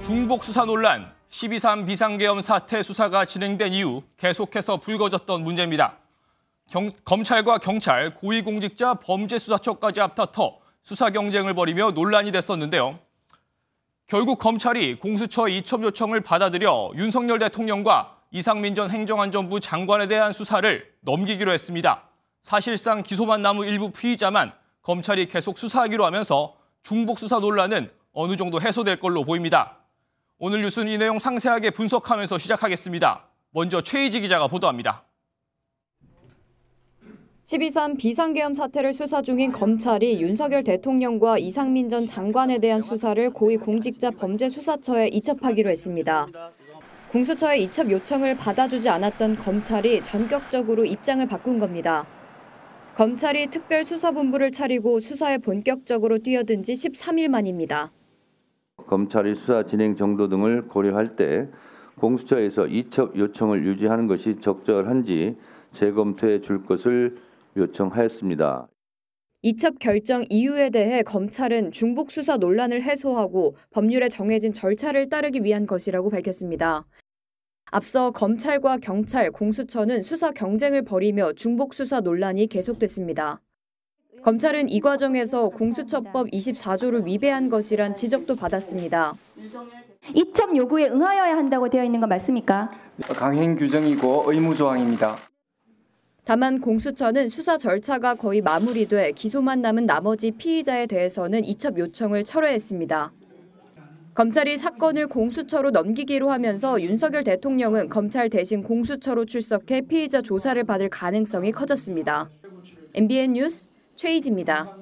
중복 수사 논란, 12.3 비상계엄 사태 수사가 진행된 이후 계속해서 불거졌던 문제입니다. 검찰과 경찰, 고위공직자 범죄수사처까지 앞다퉈 수사 경쟁을 벌이며 논란이 됐었는데요. 결국 검찰이 공수처의 이첩 요청을 받아들여 윤석열 대통령과 이상민 전 행정안전부 장관에 대한 수사를 넘기기로 했습니다. 사실상 기소만 남은 일부 피의자만 검찰이 계속 수사하기로 하면서 중복 수사 논란은 어느 정도 해소될 걸로 보입니다. 오늘 뉴스는 이 내용 상세하게 분석하면서 시작하겠습니다. 먼저 최희지 기자가 보도합니다. 12.3 비상계엄 사태를 수사 중인 검찰이 윤석열 대통령과 이상민 전 장관에 대한 수사를 고위공직자 범죄수사처에 이첩하기로 했습니다. 공수처의 이첩 요청을 받아주지 않았던 검찰이 전격적으로 입장을 바꾼 겁니다. 검찰이 특별수사본부를 차리고 수사에 본격적으로 뛰어든 지 13일 만입니다. 검찰이 수사 진행 정도 등을 고려할 때 공수처에서 이첩 요청을 유지하는 것이 적절한지 재검토해 줄 것을 요청하였습니다. 이첩 결정 이유에 대해 검찰은 중복 수사 논란을 해소하고 법률에 정해진 절차를 따르기 위한 것이라고 밝혔습니다. 앞서 검찰과 경찰, 공수처는 수사 경쟁을 벌이며 중복 수사 논란이 계속됐습니다. 검찰은 이 과정에서 공수처법 24조를 위배한 것이란 지적도 받았습니다. 이첩 요구에 응하여야 한다고 되어 있는 거 맞습니까? 강행 규정이고 의무 조항입니다. 다만 공수처는 수사 절차가 거의 마무리돼 기소만 남은 나머지 피의자에 대해서는 이첩 요청을 철회했습니다. 검찰이 사건을 공수처로 넘기기로 하면서 윤석열 대통령은 검찰 대신 공수처로 출석해 피의자 조사를 받을 가능성이 커졌습니다. MBN 뉴스 최희지입니다.